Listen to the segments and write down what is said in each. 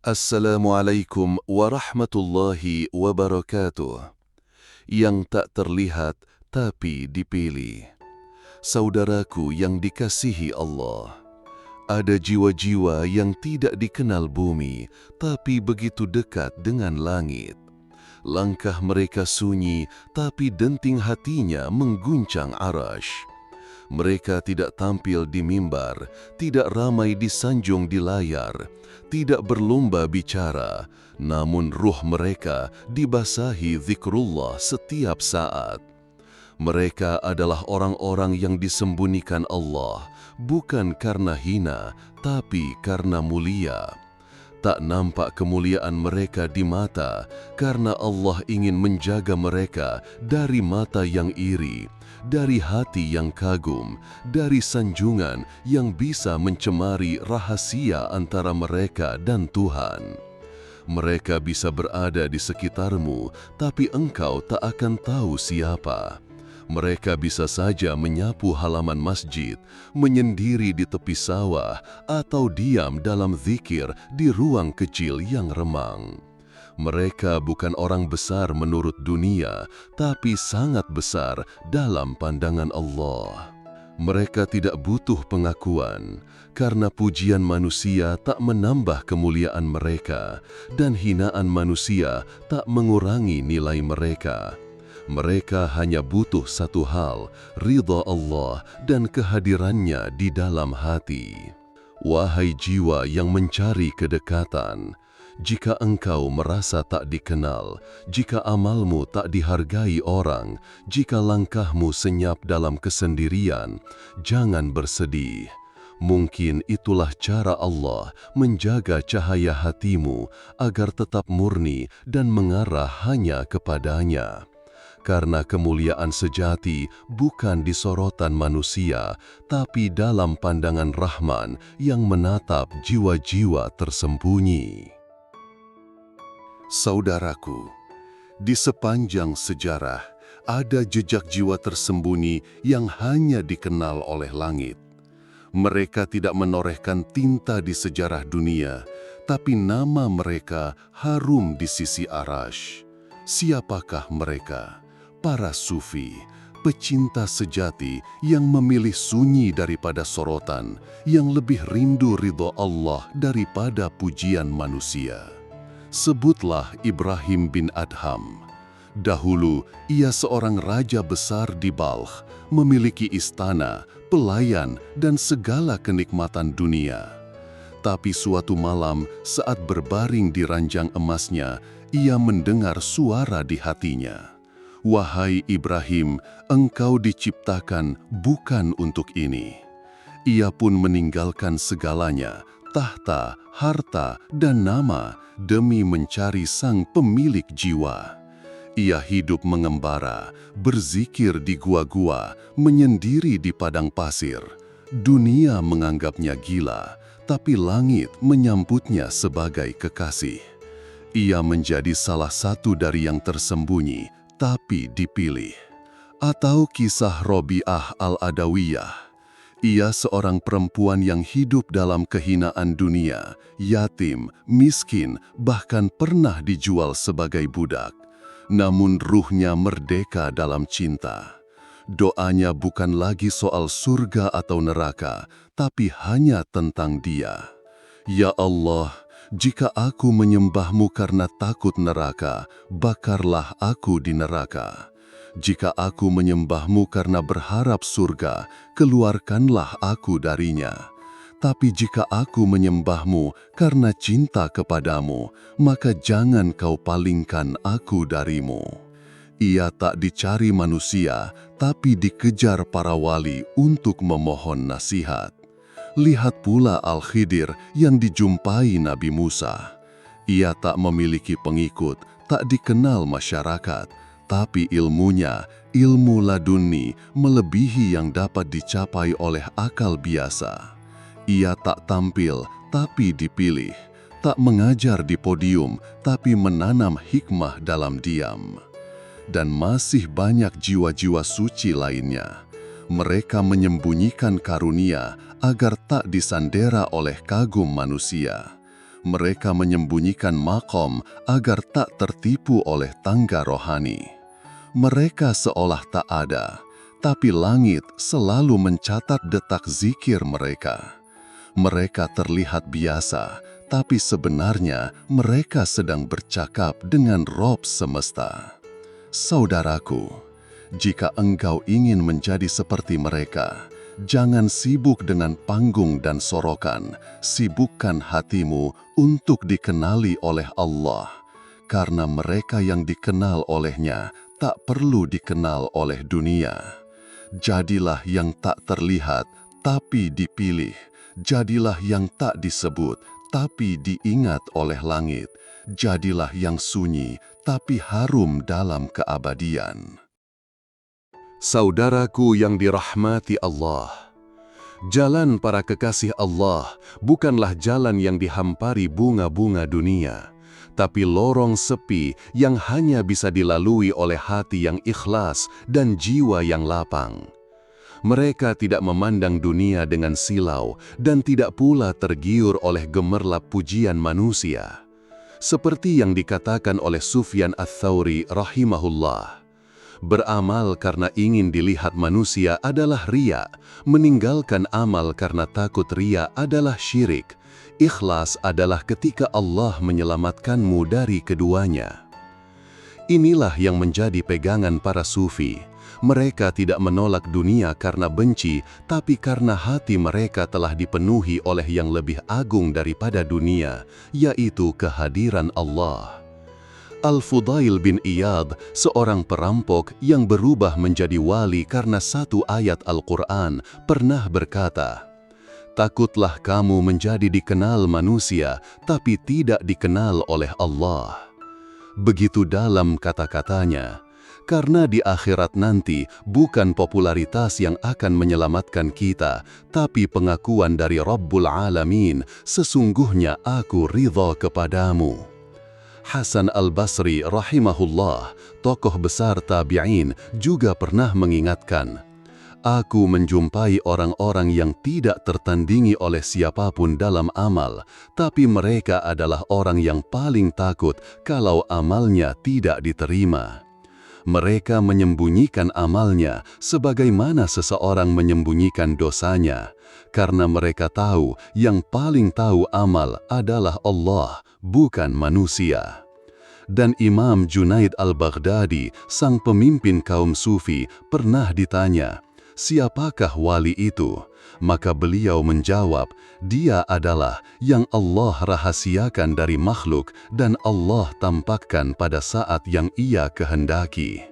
Assalamualaikum warahmatullahi wabarakatuh. Yang tak terlihat tapi dipilih. Saudaraku yang dikasihi Allah, ada jiwa-jiwa yang tidak dikenal bumi tapi begitu dekat dengan langit. Langkah mereka sunyi tapi denting hatinya mengguncang arash. Mereka tidak tampil di mimbar, tidak ramai disanjung di layar, tidak berlomba bicara, namun ruh mereka dibasahi zikrullah setiap saat. Mereka adalah orang-orang yang disembunyikan Allah, bukan karena hina, tapi karena mulia. Tak nampak kemuliaan mereka di mata, karena Allah ingin menjaga mereka dari mata yang iri, dari hati yang kagum, dari sanjungan yang bisa mencemari rahasia antara mereka dan Tuhan. Mereka bisa berada di sekitarmu, tapi engkau tak akan tahu siapa. Mereka bisa saja menyapu halaman masjid, menyendiri di tepi sawah, atau diam dalam zikir di ruang kecil yang remang. Mereka bukan orang besar menurut dunia, tapi sangat besar dalam pandangan Allah. Mereka tidak butuh pengakuan, karena pujian manusia tak menambah kemuliaan mereka, dan hinaan manusia tak mengurangi nilai mereka. Mereka hanya butuh satu hal, ridha Allah dan kehadirannya di dalam hati. Wahai jiwa yang mencari kedekatan, jika engkau merasa tak dikenal, jika amalmu tak dihargai orang, jika langkahmu senyap dalam kesendirian, jangan bersedih. Mungkin itulah cara Allah menjaga cahaya hatimu agar tetap murni dan mengarah hanya kepadanya. Karena kemuliaan sejati bukan di sorotan manusia, tapi dalam pandangan Rahman yang menatap jiwa-jiwa tersembunyi. Saudaraku, di sepanjang sejarah ada jejak jiwa tersembunyi yang hanya dikenal oleh langit. Mereka tidak menorehkan tinta di sejarah dunia, tapi nama mereka harum di sisi arash. Siapakah mereka? Para sufi, pecinta sejati yang memilih sunyi daripada sorotan, yang lebih rindu ridho Allah daripada pujian manusia. Sebutlah Ibrahim bin Adham. Dahulu ia seorang raja besar di Balkh, memiliki istana, pelayan, dan segala kenikmatan dunia. Tapi suatu malam saat berbaring di ranjang emasnya, ia mendengar suara di hatinya. Wahai Ibrahim, engkau diciptakan bukan untuk ini. Ia pun meninggalkan segalanya, tahta, harta, dan nama demi mencari sang pemilik jiwa. Ia hidup mengembara, berzikir di gua-gua, menyendiri di padang pasir. Dunia menganggapnya gila, tapi langit menyambutnya sebagai kekasih. Ia menjadi salah satu dari yang tersembunyi, tapi dipilih. Atau kisah Robi'ah al-Adawiyah. Ia seorang perempuan yang hidup dalam kehinaan dunia, yatim, miskin, bahkan pernah dijual sebagai budak. Namun ruhnya merdeka dalam cinta. Doanya bukan lagi soal surga atau neraka, tapi hanya tentang Dia. Ya Allah, jika aku menyembahmu karena takut neraka, bakarlah aku di neraka. Jika aku menyembahmu karena berharap surga, keluarkanlah aku darinya. Tapi jika aku menyembahmu karena cinta kepadamu, maka jangan kau palingkan aku darimu. Ia tak dicari manusia, tapi dikejar para wali untuk memohon nasihat. Lihat pula Al-Khidir yang dijumpai Nabi Musa. Ia tak memiliki pengikut, tak dikenal masyarakat, tapi ilmunya, ilmu laduni, melebihi yang dapat dicapai oleh akal biasa. Ia tak tampil, tapi dipilih, tak mengajar di podium, tapi menanam hikmah dalam diam. Dan masih banyak jiwa-jiwa suci lainnya. Mereka menyembunyikan karunia agar tak disandera oleh kagum manusia. Mereka menyembunyikan makom agar tak tertipu oleh tangga rohani. Mereka seolah tak ada, tapi langit selalu mencatat detak zikir mereka. Mereka terlihat biasa, tapi sebenarnya mereka sedang bercakap dengan Rob semesta. Saudaraku, jika engkau ingin menjadi seperti mereka, jangan sibuk dengan panggung dan sorokan, sibukkan hatimu untuk dikenali oleh Allah, karena mereka yang dikenal olehnya tak perlu dikenal oleh dunia. Jadilah yang tak terlihat, tapi dipilih. Jadilah yang tak disebut, tapi diingat oleh langit. Jadilah yang sunyi, tapi harum dalam keabadian. Saudaraku yang dirahmati Allah, jalan para kekasih Allah bukanlah jalan yang dihampari bunga-bunga dunia, tapi lorong sepi yang hanya bisa dilalui oleh hati yang ikhlas dan jiwa yang lapang. Mereka tidak memandang dunia dengan silau dan tidak pula tergiur oleh gemerlap pujian manusia. Seperti yang dikatakan oleh Sufyan Ats-Tsauri rahimahullah, beramal karena ingin dilihat manusia adalah riya, meninggalkan amal karena takut riya adalah syirik. Ikhlas adalah ketika Allah menyelamatkanmu dari keduanya. Inilah yang menjadi pegangan para sufi. Mereka tidak menolak dunia karena benci, tapi karena hati mereka telah dipenuhi oleh yang lebih agung daripada dunia, yaitu kehadiran Allah. Al-Fudail bin Iyad, seorang perampok yang berubah menjadi wali karena satu ayat Al-Quran, pernah berkata, "Takutlah kamu menjadi dikenal manusia, tapi tidak dikenal oleh Allah." Begitu dalam kata-katanya, karena di akhirat nanti bukan popularitas yang akan menyelamatkan kita, tapi pengakuan dari Rabbul Alamin, "Sesungguhnya aku ridha kepadamu." Hasan Al-Basri rahimahullah, tokoh besar tabi'in, juga pernah mengingatkan, "Aku menjumpai orang-orang yang tidak tertandingi oleh siapapun dalam amal, tapi mereka adalah orang yang paling takut kalau amalnya tidak diterima. Mereka menyembunyikan amalnya sebagaimana seseorang menyembunyikan dosanya, karena mereka tahu yang paling tahu amal adalah Allah, bukan manusia." Dan Imam Junaid Al-Baghdadi, sang pemimpin kaum sufi, pernah ditanya, "Siapakah wali itu?" Maka beliau menjawab, "Dia adalah yang Allah rahasiakan dari makhluk dan Allah tampakkan pada saat yang Ia kehendaki."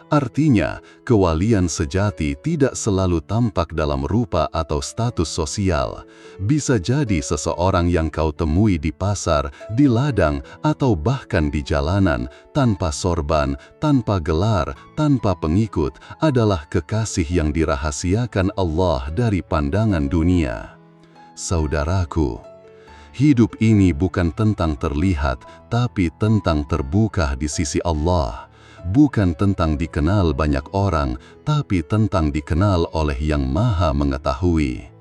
Artinya, kewalian sejati tidak selalu tampak dalam rupa atau status sosial. Bisa jadi seseorang yang kau temui di pasar, di ladang, atau bahkan di jalanan, tanpa sorban, tanpa gelar, tanpa pengikut, adalah kekasih yang dirahasiakan Allah dari pandangan dunia. Saudaraku, hidup ini bukan tentang terlihat, tapi tentang terbuka di sisi Allah. Bukan tentang dikenal banyak orang, tapi tentang dikenal oleh Yang Maha Mengetahui.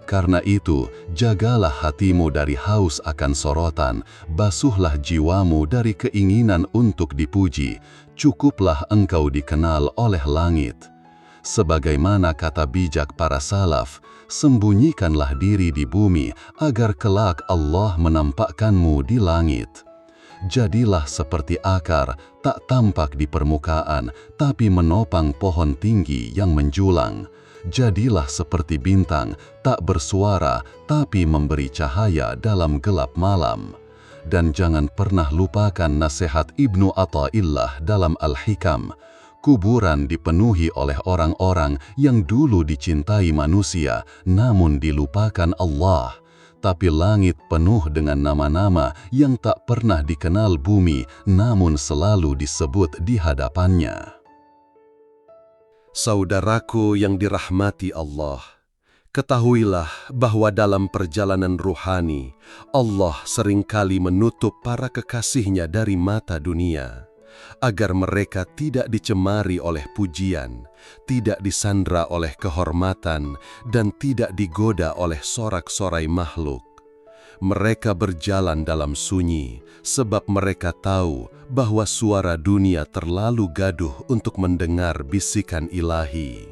Karena itu, jagalah hatimu dari haus akan sorotan, basuhlah jiwamu dari keinginan untuk dipuji, cukuplah engkau dikenal oleh langit. Sebagaimana kata bijak para salaf, sembunyikanlah diri di bumi agar kelak Allah menampakkanmu di langit. Jadilah seperti akar, tak tampak di permukaan, tapi menopang pohon tinggi yang menjulang. Jadilah seperti bintang, tak bersuara, tapi memberi cahaya dalam gelap malam. Dan jangan pernah lupakan nasihat Ibnu Athaillah dalam Al-Hikam. Kuburan dipenuhi oleh orang-orang yang dulu dicintai manusia, namun dilupakan Allah. Tapi langit penuh dengan nama-nama yang tak pernah dikenal bumi, namun selalu disebut di hadapannya. Saudaraku yang dirahmati Allah, ketahuilah bahwa dalam perjalanan ruhani, Allah seringkali menutup para kekasihnya dari mata dunia, agar mereka tidak dicemari oleh pujian, tidak disandra oleh kehormatan, dan tidak digoda oleh sorak-sorai makhluk. Mereka berjalan dalam sunyi, sebab mereka tahu bahwa suara dunia terlalu gaduh untuk mendengar bisikan ilahi.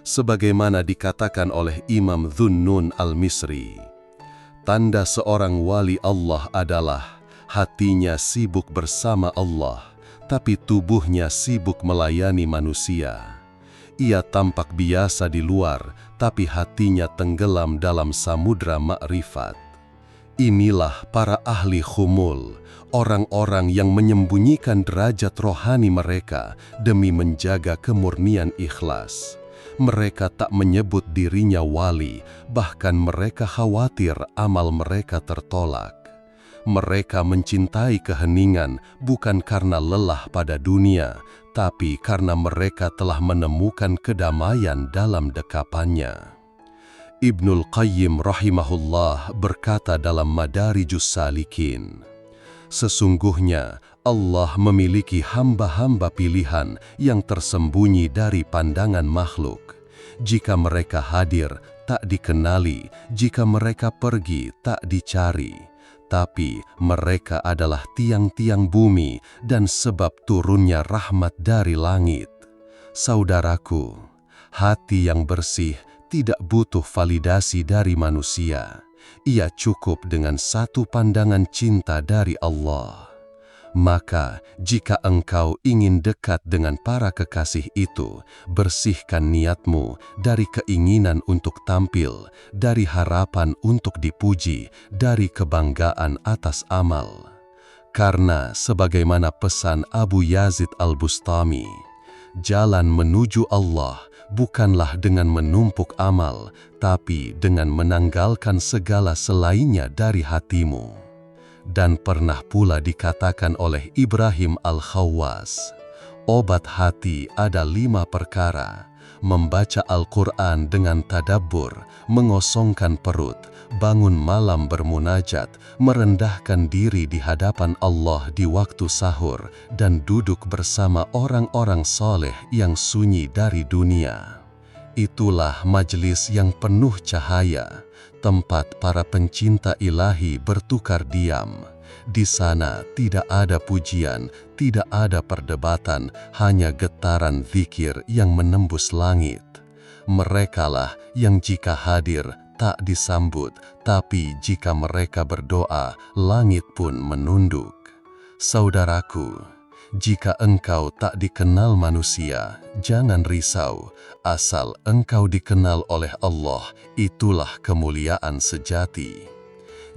Sebagaimana dikatakan oleh Imam Dhunnun al-Misri, tanda seorang wali Allah adalah hatinya sibuk bersama Allah, tapi tubuhnya sibuk melayani manusia. Ia tampak biasa di luar, tapi hatinya tenggelam dalam samudra makrifat. Inilah para ahli khumul, orang-orang yang menyembunyikan derajat rohani mereka demi menjaga kemurnian ikhlas. Mereka tak menyebut dirinya wali, bahkan mereka khawatir amal mereka tertolak. Mereka mencintai keheningan bukan karena lelah pada dunia, tapi karena mereka telah menemukan kedamaian dalam dekapannya. Ibnul Qayyim rahimahullah berkata dalam Madarijus Salikin, sesungguhnya Allah memiliki hamba-hamba pilihan yang tersembunyi dari pandangan makhluk. Jika mereka hadir, tak dikenali, jika mereka pergi, tak dicari. Tapi mereka adalah tiang-tiang bumi dan sebab turunnya rahmat dari langit. Saudaraku, hati yang bersih tidak butuh validasi dari manusia. Ia cukup dengan satu pandangan cinta dari Allah. Maka, jika engkau ingin dekat dengan para kekasih itu, bersihkan niatmu dari keinginan untuk tampil, dari harapan untuk dipuji, dari kebanggaan atas amal. Karena sebagaimana pesan Abu Yazid al-Bustami, jalan menuju Allah bukanlah dengan menumpuk amal, tapi dengan menanggalkan segala selainnya dari hatimu. Dan pernah pula dikatakan oleh Ibrahim al-Khawwas, obat hati ada 5 perkara: membaca Al-Quran dengan tadabbur, mengosongkan perut, bangun malam bermunajat, merendahkan diri di hadapan Allah di waktu sahur, dan duduk bersama orang-orang soleh yang sunyi dari dunia. Itulah majelis yang penuh cahaya, tempat para pencinta ilahi bertukar diam. Di sana tidak ada pujian, tidak ada perdebatan, hanya getaran zikir yang menembus langit. Merekalah yang jika hadir tak disambut, tapi jika mereka berdoa, langit pun menunduk. Saudaraku, jika engkau tak dikenal manusia, jangan risau. Asal engkau dikenal oleh Allah, itulah kemuliaan sejati.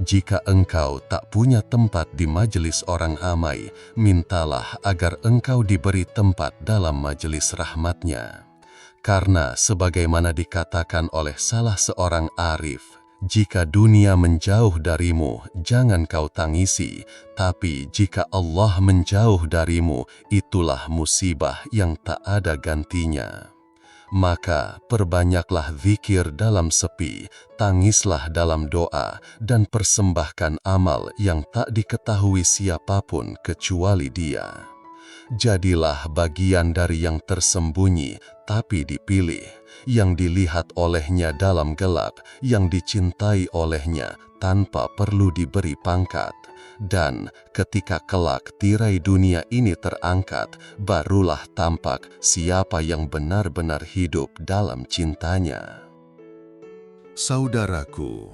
Jika engkau tak punya tempat di majelis orang ramai, mintalah agar engkau diberi tempat dalam majelis rahmatnya. Karena sebagaimana dikatakan oleh salah seorang arif, jika dunia menjauh darimu, jangan kau tangisi, tapi jika Allah menjauh darimu, itulah musibah yang tak ada gantinya. Maka perbanyaklah zikir dalam sepi, tangislah dalam doa, dan persembahkan amal yang tak diketahui siapapun kecuali Dia. Jadilah bagian dari yang tersembunyi tapi dipilih, yang dilihat olehnya dalam gelap, yang dicintai olehnya tanpa perlu diberi pangkat. Dan ketika kelak tirai dunia ini terangkat, barulah tampak siapa yang benar-benar hidup dalam cintanya. Saudaraku,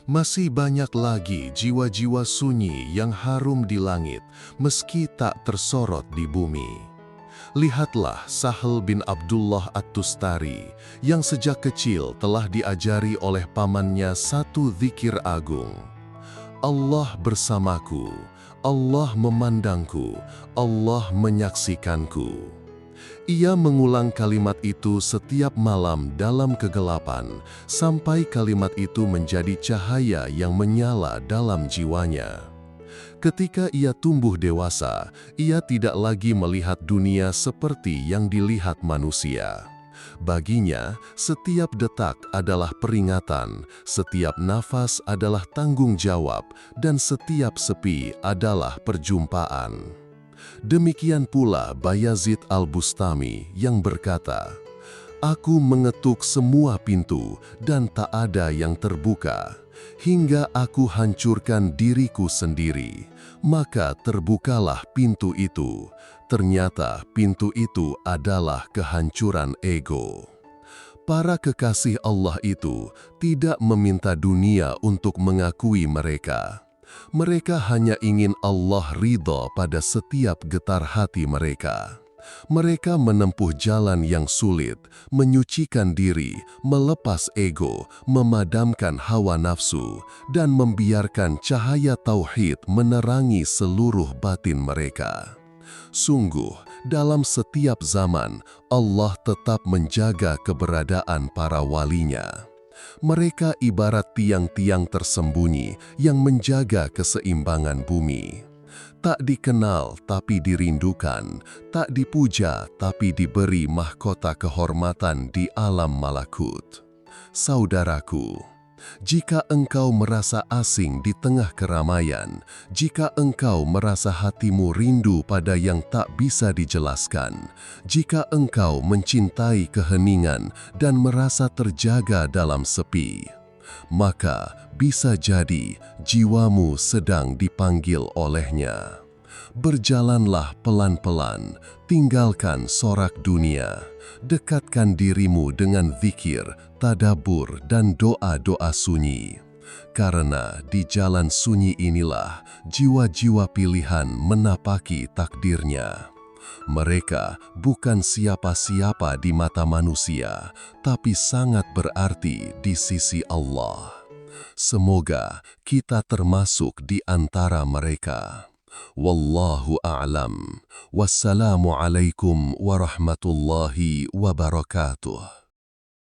masih banyak lagi jiwa-jiwa sunyi yang harum di langit meski tak tersorot di bumi. Lihatlah Sahal bin Abdullah At-Tustari yang sejak kecil telah diajari oleh pamannya satu zikir agung. Allah bersamaku, Allah memandangku, Allah menyaksikanku. Ia mengulang kalimat itu setiap malam dalam kegelapan, sampai kalimat itu menjadi cahaya yang menyala dalam jiwanya. Ketika ia tumbuh dewasa, ia tidak lagi melihat dunia seperti yang dilihat manusia. Baginya, setiap detak adalah peringatan, setiap nafas adalah tanggung jawab, dan setiap sepi adalah perjumpaan. Demikian pula Bayazid al-Bustami yang berkata, "Aku mengetuk semua pintu dan tak ada yang terbuka. hingga aku hancurkan diriku sendiri. Maka terbukalah pintu itu. Ternyata pintu itu adalah kehancuran ego. Para kekasih Allah itu tidak meminta dunia untuk mengakui mereka. Mereka hanya ingin Allah ridha pada setiap getar hati mereka. Mereka menempuh jalan yang sulit, menyucikan diri, melepas ego, memadamkan hawa nafsu, dan membiarkan cahaya tauhid menerangi seluruh batin mereka. Sungguh, dalam setiap zaman, Allah tetap menjaga keberadaan para walinya. Mereka ibarat tiang-tiang tersembunyi yang menjaga keseimbangan bumi. Tak dikenal tapi dirindukan, tak dipuja tapi diberi mahkota kehormatan di alam malakut. Saudaraku, jika engkau merasa asing di tengah keramaian, jika engkau merasa hatimu rindu pada yang tak bisa dijelaskan, jika engkau mencintai keheningan dan merasa terjaga dalam sepi, maka bisa jadi jiwamu sedang dipanggil olehnya. Berjalanlah pelan-pelan, tinggalkan sorak dunia, dekatkan dirimu dengan zikir, tadabbur, dan doa-doa sunyi. Karena di jalan sunyi inilah jiwa-jiwa pilihan menapaki takdirnya. Mereka bukan siapa-siapa di mata manusia, tapi sangat berarti di sisi Allah. Semoga kita termasuk di antara mereka. Wallahu a'lam. Wassalamu alaikum warahmatullahi wabarakatuh.